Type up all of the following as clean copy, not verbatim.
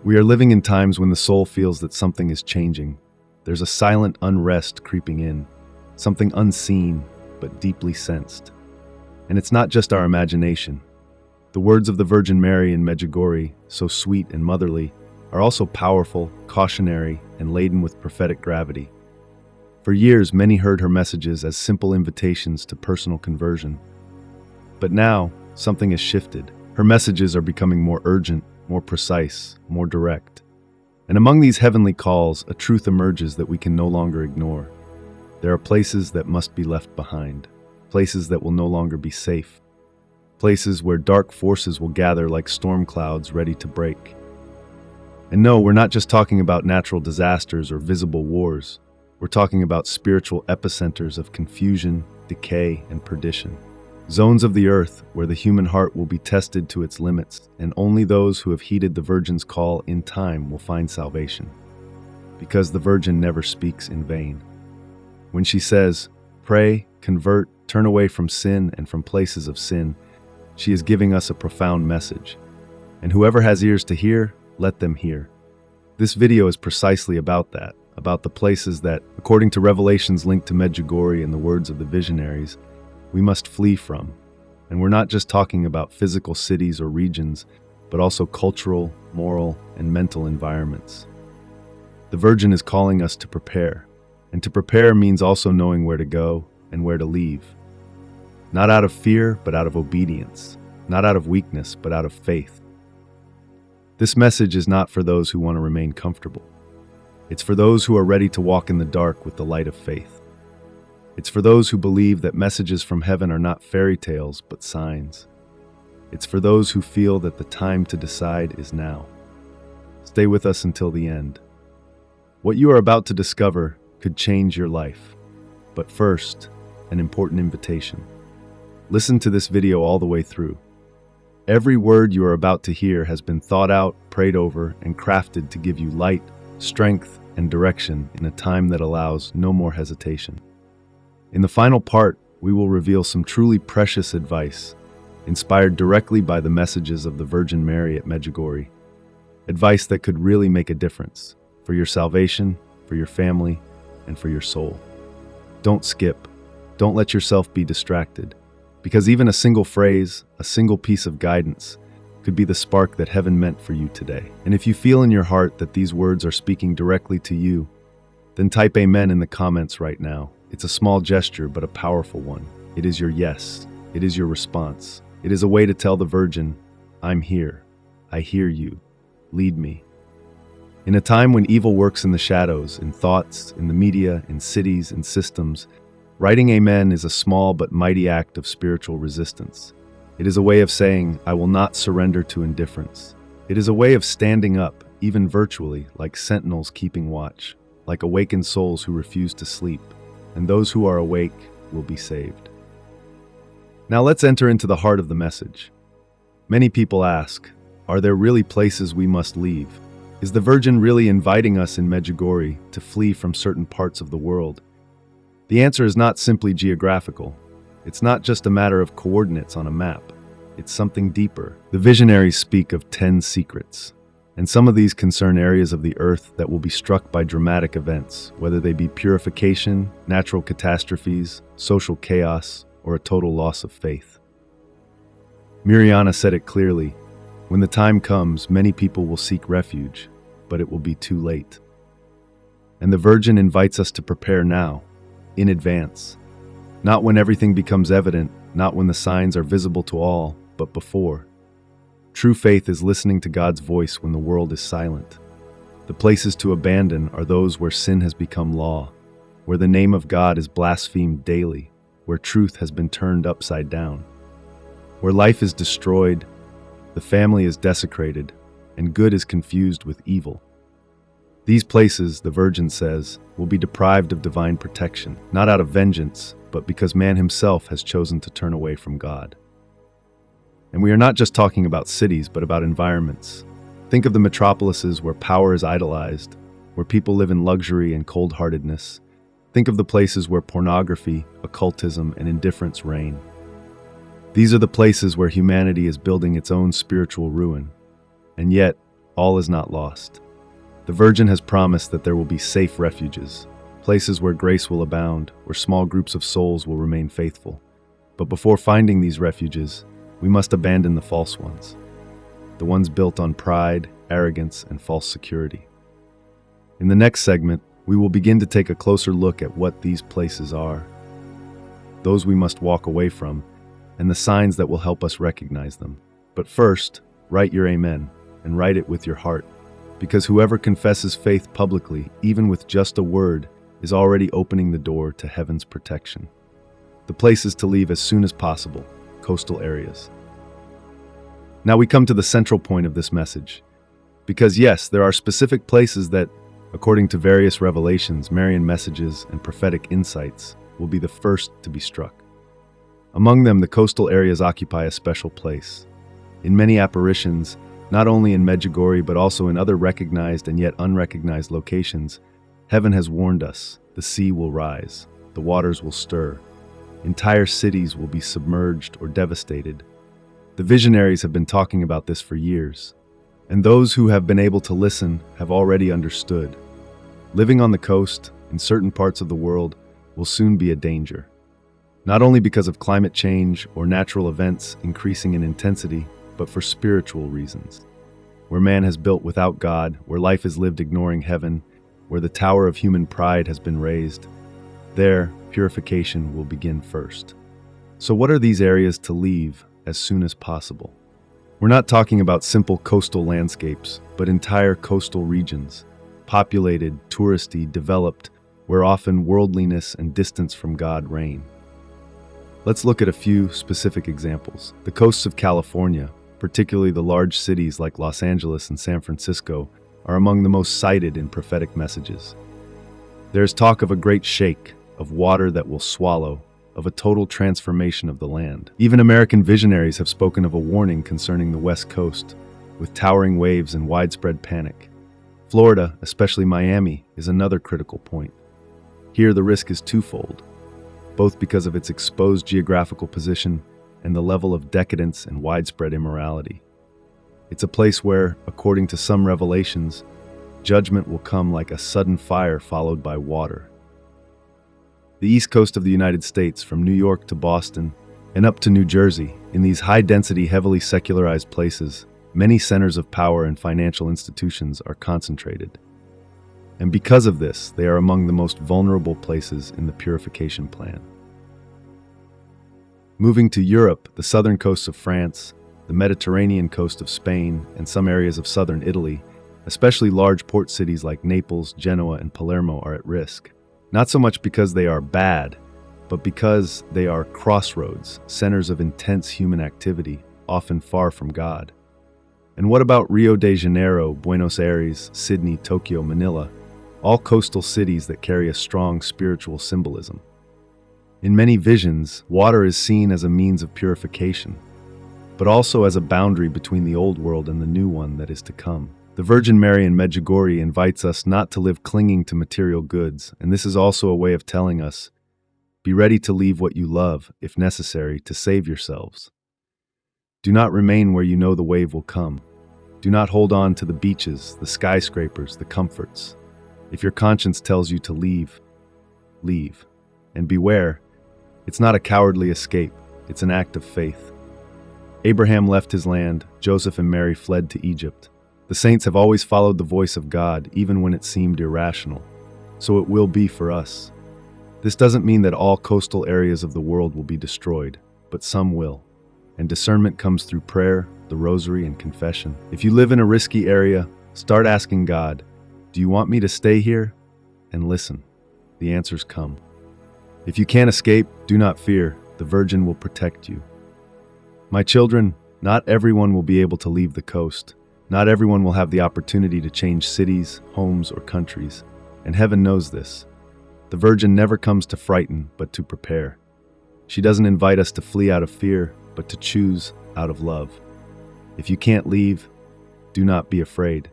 We are living in times when the soul feels that something is changing. There's a silent unrest creeping in, something unseen but deeply sensed. And it's not just our imagination. The words of the Virgin Mary in Medjugorje, so sweet and motherly, are also powerful, cautionary, and laden with prophetic gravity. For years, many heard her messages as simple invitations to personal conversion. But now, something has shifted. Her messages are becoming more urgent, more precise, more direct. And among these heavenly calls, a truth emerges that we can no longer ignore. There are places that must be left behind, places that will no longer be safe, places where dark forces will gather like storm clouds ready to break. And no, we're not just talking about natural disasters or visible wars. We're talking about spiritual epicenters of confusion, decay, and perdition. Zones of the earth where the human heart will be tested to its limits, and only those who have heeded the Virgin's call in time will find salvation. Because the Virgin never speaks in vain. When she says, pray, convert, turn away from sin and from places of sin, she is giving us a profound message. And whoever has ears to hear, let them hear. This video is precisely about that, about the places that, according to revelations linked to Medjugorje and the words of the visionaries, we must flee from. And we're not just talking about physical cities or regions, but also cultural, moral, and mental environments. The Virgin is calling us to prepare. And to prepare means also knowing where to go and where to leave. Not out of fear, but out of obedience. Not out of weakness, but out of faith. This message is not for those who want to remain comfortable. It's for those who are ready to walk in the dark with the light of faith. It's for those who believe that messages from heaven are not fairy tales, but signs. It's for those who feel that the time to decide is now. Stay with us until the end. What you are about to discover could change your life. But first, an important invitation. Listen to this video all the way through. Every word you are about to hear has been thought out, prayed over, and crafted to give you light, strength, and direction in a time that allows no more hesitation. In the final part, we will reveal some truly precious advice, inspired directly by the messages of the Virgin Mary at Medjugorje. Advice that could really make a difference for your salvation, for your family, and for your soul. Don't skip. Don't let yourself be distracted, because even a single phrase, a single piece of guidance, could be the spark that heaven meant for you today. And if you feel in your heart that these words are speaking directly to you, then type Amen in the comments right now. It's a small gesture, but a powerful one. It is your yes. It is your response. It is a way to tell the Virgin, I'm here. I hear you. Lead me. In a time when evil works in the shadows, in thoughts, in the media, in cities, in systems, writing Amen is a small but mighty act of spiritual resistance. It is a way of saying, I will not surrender to indifference. It is a way of standing up, even virtually, like sentinels keeping watch, like awakened souls who refuse to sleep, and those who are awake will be saved. Now let's enter into the heart of the message. Many people ask, are there really places we must leave? Is the Virgin really inviting us in Medjugorje to flee from certain parts of the world? The answer is not simply geographical. It's not just a matter of coordinates on a map. It's something deeper. The visionaries speak of 10 secrets, and some of these concern areas of the earth that will be struck by dramatic events, whether they be purification, natural catastrophes, social chaos, or a total loss of faith. Mirjana said it clearly, when the time comes, many people will seek refuge, but it will be too late. And the Virgin invites us to prepare now, in advance. Not when everything becomes evident, not when the signs are visible to all, but before. True faith is listening to God's voice when the world is silent. The places to abandon are those where sin has become law, where the name of God is blasphemed daily, where truth has been turned upside down, where life is destroyed, the family is desecrated, and good is confused with evil. These places, the Virgin says, will be deprived of divine protection, not out of vengeance, but because man himself has chosen to turn away from God. And we are not just talking about cities, but about environments. Think of the metropolises where power is idolized, where people live in luxury and cold-heartedness. Think of the places where pornography, occultism, and indifference reign. These are the places where humanity is building its own spiritual ruin. And yet, all is not lost. The Virgin has promised that there will be safe refuges, places where grace will abound, where small groups of souls will remain faithful. But before finding these refuges, we must abandon the false ones, the ones built on pride, arrogance, and false security. In the next segment, we will begin to take a closer look at what these places are, those we must walk away from, and the signs that will help us recognize them. But first, write your amen, and write it with your heart, because whoever confesses faith publicly, even with just a word, is already opening the door to heaven's protection. The places to leave as soon as possible: coastal areas. Now we come to the central point of this message, because yes, there are specific places that, according to various revelations, Marian messages, and prophetic insights, will be the first to be struck. Among them, the coastal areas occupy a special place. In many apparitions, not only in Medjugorje but also in other recognized and yet unrecognized locations, heaven has warned us: the sea will rise, the waters will stir, entire cities will be submerged or devastated. The visionaries have been talking about this for years, and those who have been able to listen have already understood. Living on the coast, in certain parts of the world, will soon be a danger. Not only because of climate change or natural events increasing in intensity, but for spiritual reasons. Where man has built without God, where life is lived ignoring heaven, where the tower of human pride has been raised, there purification will begin first. So what are these areas to leave as soon as possible? We're not talking about simple coastal landscapes, but entire coastal regions, populated, touristy, developed, where often worldliness and distance from God reign. Let's look at a few specific examples. The coasts of California, particularly the large cities like Los Angeles and San Francisco, are among the most cited in prophetic messages. There's talk of a great shake, of water that will swallow, of a total transformation of the land. Even American visionaries have spoken of a warning concerning the West Coast, with towering waves and widespread panic. Florida, especially Miami, is another critical point. Here the risk is twofold, both because of its exposed geographical position and the level of decadence and widespread immorality. It's a place where, according to some revelations, judgment will come like a sudden fire followed by water. The east coast of the United States, from New York to Boston and up to New Jersey, in these high-density, heavily secularized places, many centers of power and financial institutions are concentrated. And because of this, they are among the most vulnerable places in the purification plan. Moving to Europe, the southern coasts of France, the Mediterranean coast of Spain, and some areas of southern Italy, especially large port cities like Naples, Genoa, and Palermo, are at risk. Not so much because they are bad, but because they are crossroads, centers of intense human activity, often far from God. And what about Rio de Janeiro, Buenos Aires, Sydney, Tokyo, Manila, all coastal cities that carry a strong spiritual symbolism? In many visions, water is seen as a means of purification, but also as a boundary between the old world and the new one that is to come. The Virgin Mary in Medjugorje invites us not to live clinging to material goods, and this is also a way of telling us, be ready to leave what you love, if necessary, to save yourselves. Do not remain where you know the wave will come. Do not hold on to the beaches, the skyscrapers, the comforts. If your conscience tells you to leave, leave. And beware, it's not a cowardly escape, it's an act of faith. Abraham left his land, Joseph and Mary fled to Egypt. The saints have always followed the voice of God, even when it seemed irrational. So it will be for us. This doesn't mean that all coastal areas of the world will be destroyed, but some will. And discernment comes through prayer, the rosary, and confession. If you live in a risky area, start asking God, do you want me to stay here? And listen, the answers come. If you can't escape, do not fear, the Virgin will protect you. My children, not everyone will be able to leave the coast. Not everyone will have the opportunity to change cities, homes, or countries, and heaven knows this. The Virgin never comes to frighten, but to prepare. She doesn't invite us to flee out of fear, but to choose out of love. If you can't leave, do not be afraid.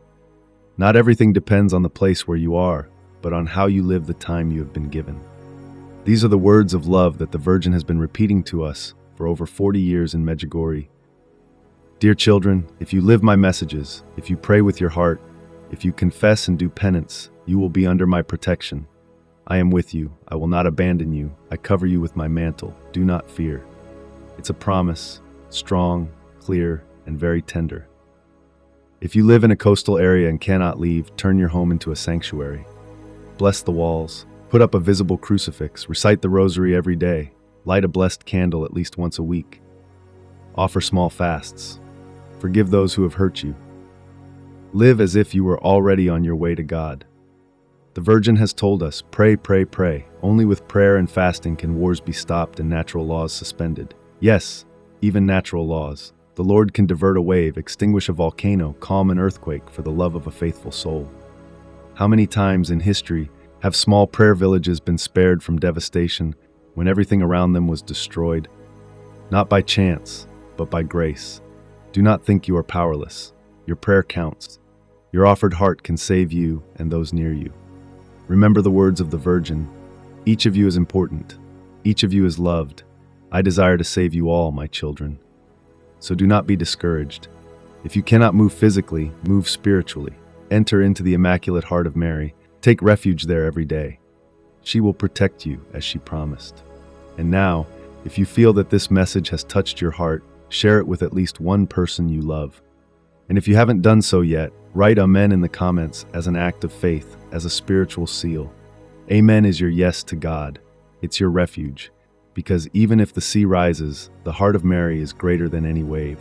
Not everything depends on the place where you are, but on how you live the time you have been given. These are the words of love that the Virgin has been repeating to us for over 40 years in Medjugorje. Dear children, if you live my messages, if you pray with your heart, if you confess and do penance, you will be under my protection. I am with you. I will not abandon you. I cover you with my mantle. Do not fear. It's a promise, strong, clear, and very tender. If you live in a coastal area and cannot leave, turn your home into a sanctuary. Bless the walls. Put up a visible crucifix. Recite the rosary every day. Light a blessed candle at least once a week. Offer small fasts. Forgive those who have hurt you. Live as if you were already on your way to God. The Virgin has told us, pray, pray, pray. Only with prayer and fasting can wars be stopped and natural laws suspended. Yes, even natural laws. The Lord can divert a wave, extinguish a volcano, calm an earthquake for the love of a faithful soul. How many times in history have small prayer villages been spared from devastation when everything around them was destroyed? Not by chance, but by grace. Do not think you are powerless. Your prayer counts. Your offered heart can save you and those near you. Remember the words of the Virgin. Each of you is important. Each of you is loved. I desire to save you all, my children. So do not be discouraged. If you cannot move physically, move spiritually. Enter into the Immaculate Heart of Mary. Take refuge there every day. She will protect you as she promised. And now, if you feel that this message has touched your heart, share it with at least one person you love. And if you haven't done so yet, write Amen in the comments as an act of faith, as a spiritual seal. Amen is your yes to God. It's your refuge. Because even if the sea rises, the heart of Mary is greater than any wave.